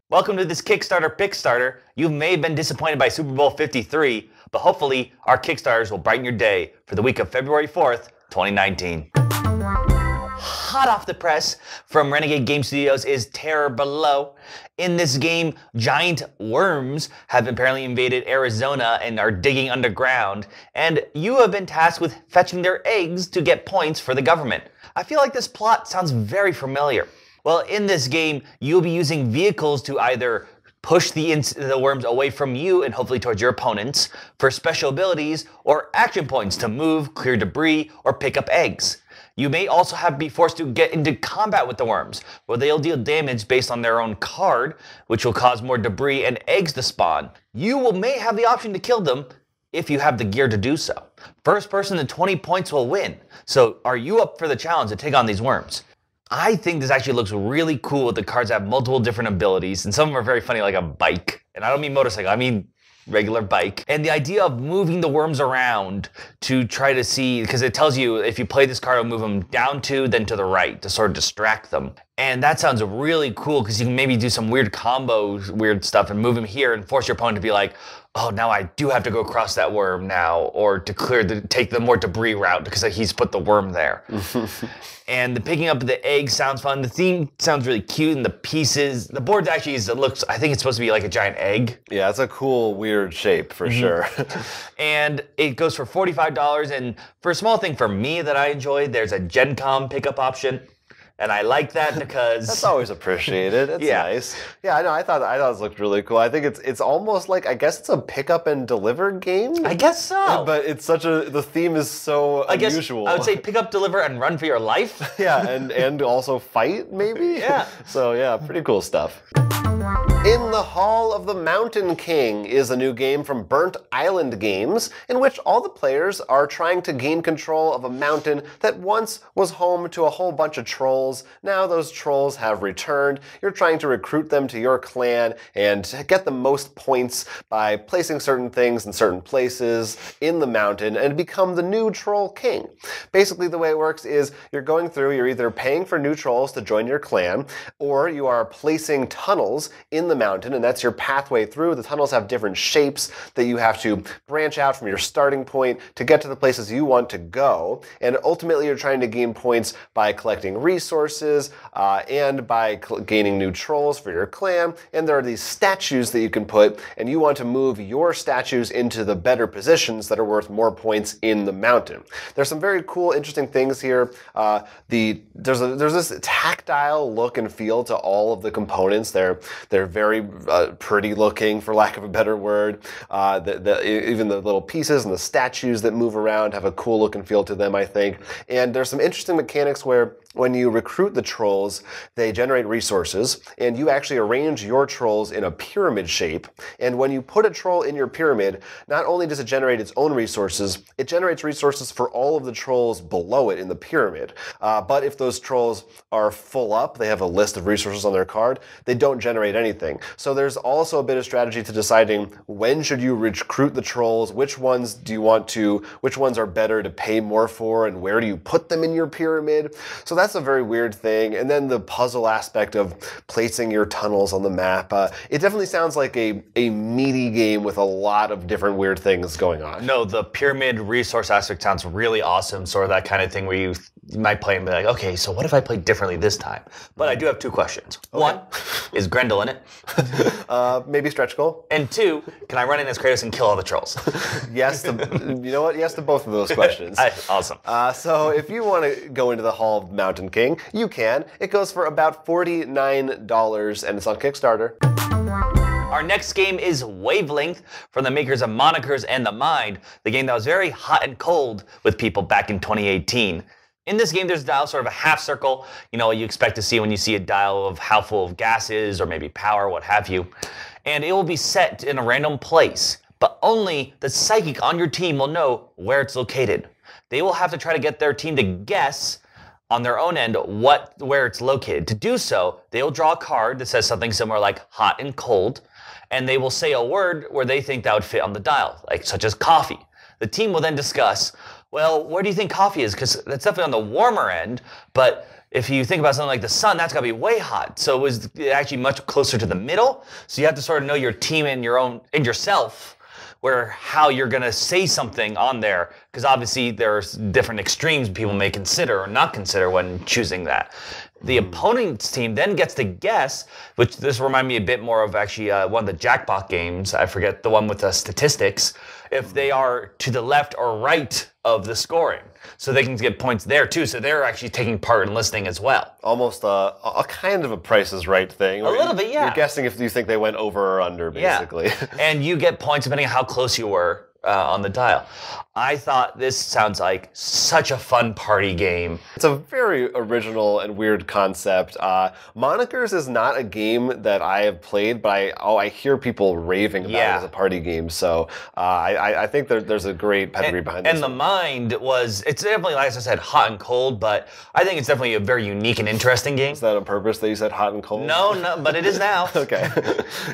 Welcome to this Kickstarter Pickstarter. You may have been disappointed by Super Bowl 53, but hopefully our Kickstarters will brighten your day for the week of February 4th, 2019. Hot off the press from Renegade Game Studios is Terror Below. In this game, giant worms have apparently invaded Arizona and are digging underground, and you have been tasked with fetching their eggs to get points for the government. I feel like this plot sounds very familiar. Well, in this game, you'll be using vehicles to either push the worms away from you and hopefully towards your opponents for special abilities, or action points to move, clear debris, or pick up eggs. You may also be forced to get into combat with the worms, where they'll deal damage based on their own card, which will cause more debris and eggs to spawn. You may have the option to kill them if you have the gear to do so. First person to 20 points will win. So are you up for the challenge to take on these worms? I think this actually looks really cool. The cards have multiple different abilities, and some of them are very funny, like a bike. And I don't mean motorcycle, I mean regular bike. And the idea of moving the worms around to try to see, because it tells you if you play this card, it'll move them down 2, then to the right to sort of distract them. And that sounds really cool because you can maybe do some weird combos, weird stuff, and move them here and force your opponent to be like, oh, now I do have to go across that worm now, or to take the more debris route because he's put the worm there. And the picking up the egg sounds fun. The theme sounds really cute, and the pieces, the board actually looks, I think it's supposed to be like a giant egg. Yeah, it's a cool, weird shape for sure. And it goes for $45, and for a small thing for me that I enjoy, there's a Gen Com pickup option. And I like that because that's always appreciated. It's nice. Yeah, I know. I thought this looked really cool. I think it's almost like, I guess it's a pick up and deliver game. I guess so. But it's the theme is so unusual. I would say pick up, deliver, and run for your life. Yeah, and also fight maybe. Yeah. So yeah, pretty cool stuff. In the Hall of the Mountain King is a new game from Burnt Island Games, in which all the players are trying to gain control of a mountain that once was home to a whole bunch of trolls. Now those trolls have returned. You're trying to recruit them to your clan and get the most points by placing certain things in certain places in the mountain and become the new troll king. Basically, the way it works is you're either paying for new trolls to join your clan, or you are placing tunnels in the mountain, and that's your pathway through. The tunnels have different shapes that you have to branch out from your starting point to get to the places you want to go, and ultimately you're trying to gain points by collecting resources and by gaining new trolls for your clan. And there are these statues that you can put, and you want to move your statues into the better positions that are worth more points in the mountain. There's some very cool, interesting things here. There's this tactile look and feel to all of the components. They're very pretty looking, for lack of a better word. Even the little pieces and the statues that move around have a cool look and feel to them, I think. And there's some interesting mechanics where when you recruit the trolls, they generate resources, and you actually arrange your trolls in a pyramid shape. And when you put a troll in your pyramid, not only does it generate its own resources, it generates resources for all of the trolls below it in the pyramid. But if those trolls are full up, they have a list of resources on their card, they don't generate anything. So there's also a bit of strategy to deciding when should you recruit the trolls, which ones are better to pay more for, and where do you put them in your pyramid. So that's a very weird thing. And then the puzzle aspect of placing your tunnels on the map. It definitely sounds like a meaty game with a lot of different weird things going on. No, the pyramid resource aspect sounds really awesome. Sort of that kind of thing where you might play and be like, okay, so what if I play differently this time? But I do have 2 questions. Okay. 1, is Grendel in it? Maybe stretch goal. And 2, can I run in as Kratos and kill all the trolls? Yes to, you know what? Yes to both of those questions. Awesome. So if you want to go into the Hall of Mountain King, you can. It goes for about $49, and it's on Kickstarter. Our next game is Wavelength from the makers of Monikers and The Mind, the game that was very hot and cold with people back in 2018. In this game, there's a dial, sort of a half circle, you know, what you expect to see when you see a dial of how full of gas is, or maybe power, what have you. And it will be set in a random place, but only the psychic on your team will know where it's located. They will have to try to get their team to guess on their own end where it's located. To do so, they will draw a card that says something similar like hot and cold, and they will say a word where they think that would fit on the dial, like such as coffee. The team will then discuss, well, where do you think coffee is? Because that's definitely on the warmer end, but if you think about something like the sun, that's got to be way hot. So it was actually much closer to the middle. So you have to sort of know your team and yourself, where how you're going to say something on there, because obviously there's different extremes people may consider or not consider when choosing that. The opponent's team then gets to guess, which this reminded me a bit more of actually one of the Jackpot games. I forget the one with the statistics. If they are to the left or right of the scoring. So they can get points there too. So they're actually taking part in listening as well. Almost a kind of a Price is Right thing. A little bit, yeah. You're guessing if you think they went over or under, basically. Yeah. And you get points depending on how close you were on the dial. I thought this sounds like such a fun party game. It's a very original and weird concept. Monikers is not a game that I have played, but I hear people raving about it as a party game. So I think there's a great pedigree behind this. And the mind it's definitely, like I said, hot and cold, but I think it's definitely a very unique and interesting game. Is that on purpose that you said hot and cold? No, but it is now. Okay.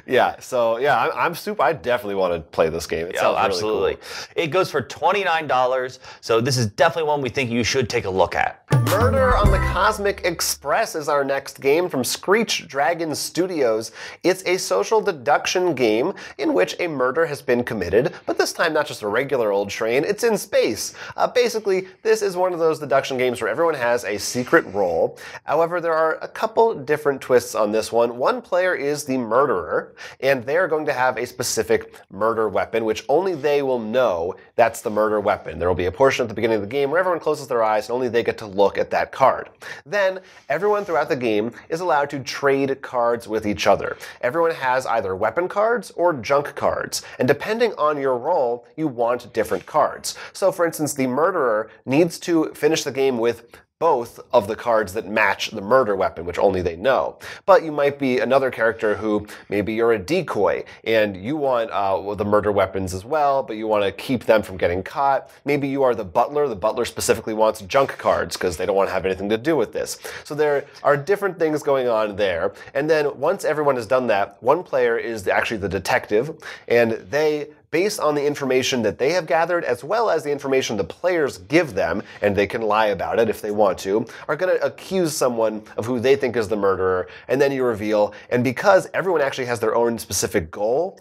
Yeah, so yeah, I definitely want to play this game. It sounds absolutely. Really cool. It goes for $29, so this is definitely one we think you should take a look at. Murder on the Cosmic Express is our next game from Screech Dragon Studios. It's a social deduction game in which a murder has been committed, but this time not just a regular old train, it's in space. Basically, this is one of those deduction games where everyone has a secret role. However, there are a couple different twists on this one. One player is the murderer, and they're going to have a specific murder weapon, which only they will know that's the murder weapon. There will be a portion at the beginning of the game where everyone closes their eyes and only they get to look at that card. Then, everyone throughout the game is allowed to trade cards with each other. Everyone has either weapon cards or junk cards, and depending on your role, you want different cards. So, for instance, the murderer needs to finish the game with both of the cards that match the murder weapon, which only they know. But you might be another character who, maybe you're a decoy, and you want the murder weapons as well, but you want to keep them from getting caught. Maybe you are the butler. The butler specifically wants junk cards because they don't want to have anything to do with this. So there are different things going on there. And then once everyone has done that, one player is actually the detective, and they, based on the information that they have gathered, as well as the information the players give them, and they can lie about it if they want to, are going to accuse someone of who they think is the murderer, and then you reveal. And because everyone actually has their own specific goal,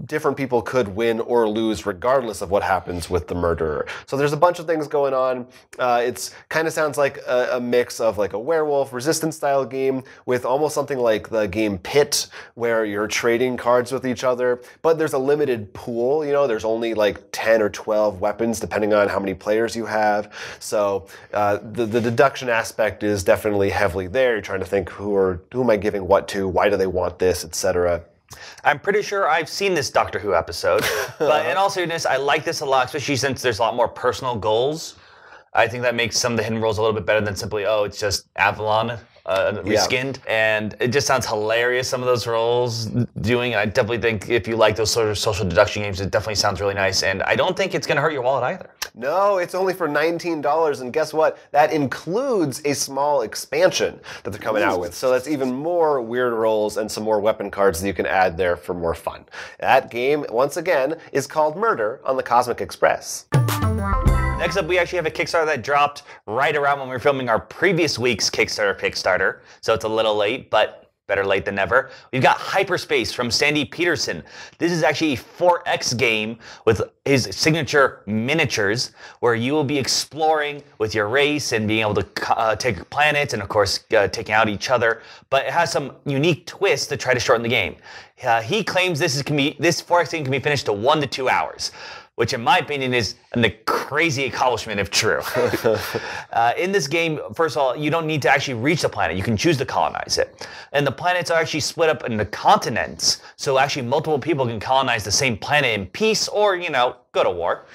different people could win or lose regardless of what happens with the murderer. So there's a bunch of things going on. It's kind of sounds like a mix of like a werewolf resistance style game with almost something like the game Pit, where you're trading cards with each other, but there's a limited pool, there's only like 10 or 12 weapons depending on how many players you have. So the deduction aspect is definitely heavily there. You're trying to think who am I giving what to, why do they want this, etc. I'm pretty sure I've seen this Doctor Who episode, but in all seriousness, I like this a lot, especially since there's a lot more personal goals. I think that makes some of the hidden roles a little bit better than simply, it's just Avalon reskinned. And it just sounds hilarious, some of those roles doing. I definitely think if you like those sort of social deduction games, it definitely sounds really nice. And I don't think it's going to hurt your wallet either. No, it's only for $19. And guess what? That includes a small expansion that they're coming out with. So that's even more weird roles and some more weapon cards that you can add there for more fun. That game, once again, is called Murder on the Cosmic Express. Next up, we actually have a Kickstarter that dropped right around when we were filming our previous week's Pickstarter, so it's a little late, but better late than never. We've got Hyperspace from Sandy Peterson. This is actually a 4X game with his signature miniatures, where you will be exploring with your race and being able to take planets and, of course, taking out each other. But it has some unique twists to try to shorten the game. He claims this 4X game can be finished to 1 to 2 hours, which in my opinion is a crazy accomplishment if true. In this game, first of all, you don't need to actually reach the planet. You can choose to colonize it. And the planets are actually split up into continents, so actually multiple people can colonize the same planet in peace or, go to war.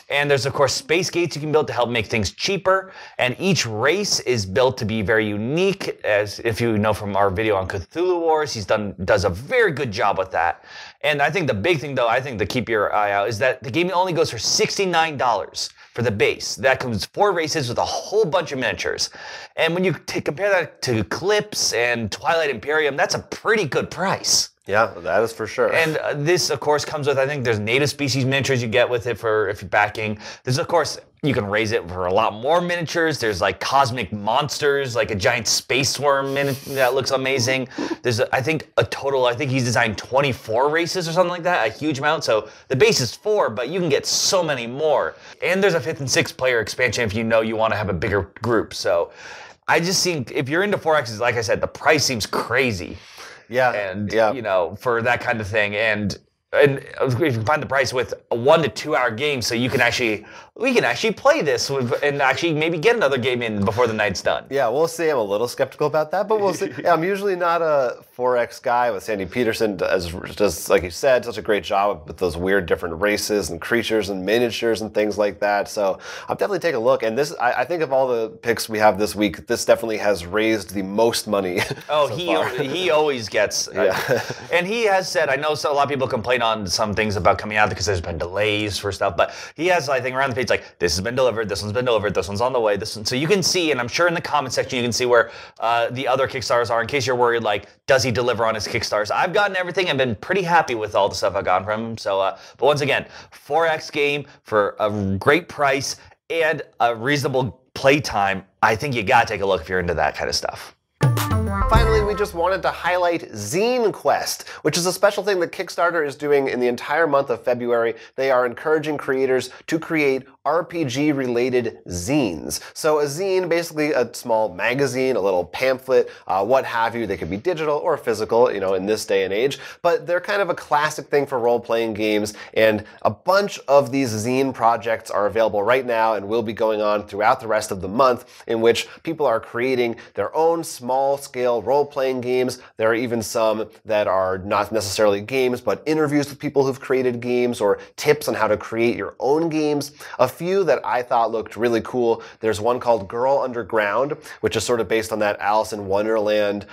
And there's, of course, space gates you can build to help make things cheaper. And each race is built to be very unique. As if you know from our video on Cthulhu Wars, does a very good job with that. And I think the big thing, though, to keep your eye out, is that the game only goes for $69 for the base. That comes 4 races with a whole bunch of miniatures. And when you compare that to Eclipse and Twilight Imperium, that's a pretty good price. Yeah, that is for sure. And this, of course, comes with, I think there's native species miniatures you get with it for if you're backing. There's, of course, you can raise it for a lot more miniatures. There's like cosmic monsters, like a giant space worm that looks amazing. There's, I think he's designed 24 races or something like that, a huge amount. So the base is 4, but you can get so many more. And there's a 5th and 6th player expansion if you want to have a bigger group. So I just think if you're into 4Xs, like I said, the price seems crazy. Yeah, and for that kind of thing, and if you can find the price with a 1 to 2 hour game, so we can actually play this and actually maybe get another game in before the night's done. Yeah, we'll see. I'm a little skeptical about that, but we'll see. Yeah, I'm usually not a 4X guy, with Sandy Peterson does, like you said, such a great job with those weird different races and creatures and miniatures and things like that. So I'll definitely take a look. And this, I think of all the picks we have this week, this definitely has raised the most money. Oh, he always gets. Yeah. And he has said, I know a lot of people complain on some things about coming out because there's been delays for stuff, but he has, I think, around the page like, this has been delivered, this one's been delivered, this one's on the way, this one. So you can see, and I'm sure in the comment section you can see where the other Kickstarters are, in case you're worried, like, does he deliver on his Kickstarters? I've gotten everything and been pretty happy with all the stuff I've gotten from him. So, but once again, 4X game for a great price and a reasonable play time. I think you gotta take a look if you're into that kind of stuff. Finally, we just wanted to highlight Zine Quest, which is a special thing that Kickstarter is doing in the entire month of February. They are encouraging creators to create RPG-related zines. So a zine, basically a small magazine, a little pamphlet, what have you. They could be digital or physical, in this day and age, but they're kind of a classic thing for role-playing games, and a bunch of these zine projects are available right now and will be going on throughout the rest of the month, in which people are creating their own small-scale role-playing games. There are even some that are not necessarily games, but interviews with people who've created games or tips on how to create your own games. A few that I thought looked really cool. There's one called Girl Underground, which is sort of based on that Alice in Wonderland,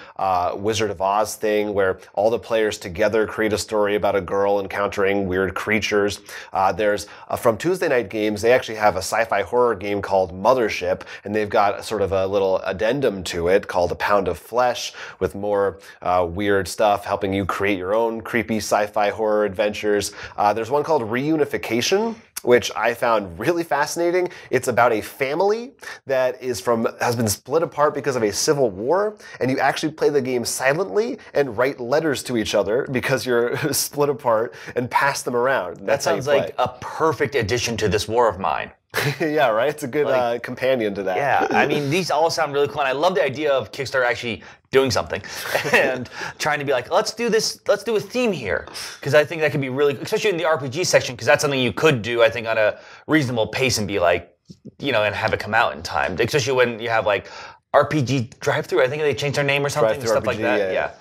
Wizard of Oz thing, where all the players together create a story about a girl encountering weird creatures. There's from Tuesday Night Games, they actually have a sci-fi horror game called Mothership, and they've got sort of a little addendum to it called A Pound of Flesh, with more weird stuff, helping you create your own creepy sci-fi horror adventures. There's one called Reunification, which I found really fascinating. It's about a family that has been split apart because of a civil war, and you actually play the game silently and write letters to each other because you're split apart and pass them around. That sounds like a perfect addition to this war of mine. Yeah, right? It's a good companion to that. Yeah, I mean, these all sound really cool, and I love the idea of Kickstarter actually doing something and trying to be like, let's do this, let's do a theme here, because I think that could be really, especially in the RPG section, because that's something you could do, I think, on a reasonable pace and be like, and have it come out in time, especially when you have like RPG Drive-Thru, I think they changed their name or something, stuff RPG, like that, yeah.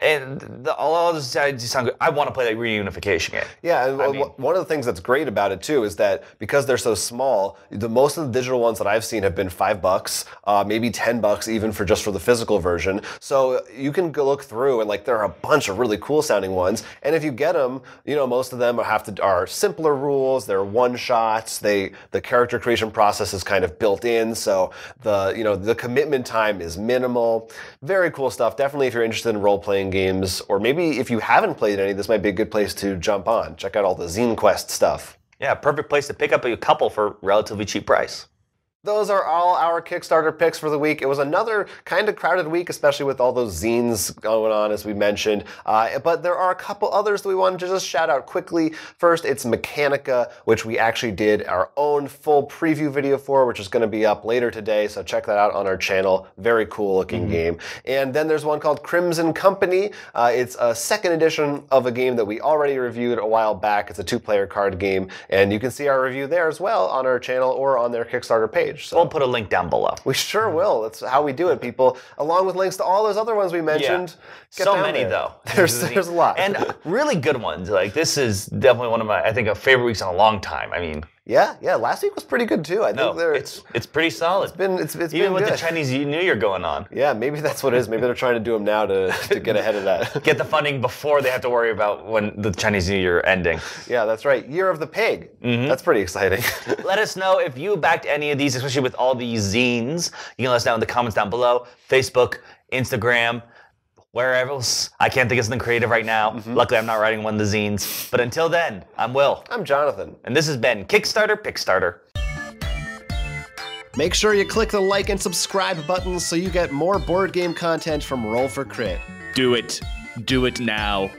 And all those sides sound good. I want to play that Reunification game. Yeah, and one of the things that's great about it too is that because they're so small, most of the digital ones that I've seen have been $5, maybe $10 even for the physical version. So you can go look through and there are a bunch of really cool sounding ones. And if you get them, most of them are simpler rules. They're one shots. The character creation process is kind of built in, so the commitment time is minimal. Very cool stuff. Definitely, if you're interested in role playing games, or maybe if you haven't played any, this might be a good place to jump on. Check out all the Zine Quest stuff. Yeah, perfect place to pick up a couple for a relatively cheap price. Those are all our Kickstarter picks for the week. It was another kind of crowded week, especially with all those zines going on, as we mentioned. But there are a couple others that we wanted to just shout out quickly. First, it's Mechanica, which we actually did our own full preview video for, which is going to be up later today. So check that out on our channel. Very cool looking game. And then there's one called Crimson Company. It's a second edition of a game that we already reviewed a while back. It's a 2-player card game. And you can see our review there as well on our channel or on their Kickstarter page. So we'll put a link down below. We sure will. That's how we do it, people. Along with links to all those other ones we mentioned. Yeah. So many, though. There's a lot. And really good ones. This is definitely one of my, I think, a favorite weeks in a long time. I mean, Yeah. Last week was pretty good too. I think it's pretty solid. It's even been with good. the Chinese New Year going on. Yeah, maybe that's what it is. Maybe they're trying to do them now to get ahead of that. Get the funding before they have to worry about when the Chinese New Year ending. Yeah, that's right. Year of the Pig. That's pretty exciting. Let us know if you backed any of these, especially with all these zines. You can let us know in the comments down below. Facebook, Instagram. wherever else. I can't think of something creative right now. Luckily, I'm not writing one of the zines. But until then, I'm Will. I'm Jonathan. And this has been Kickstarter, Pickstarter. Make sure you click the like and subscribe buttons so you get more board game content from Roll for Crit. Do it. Do it now.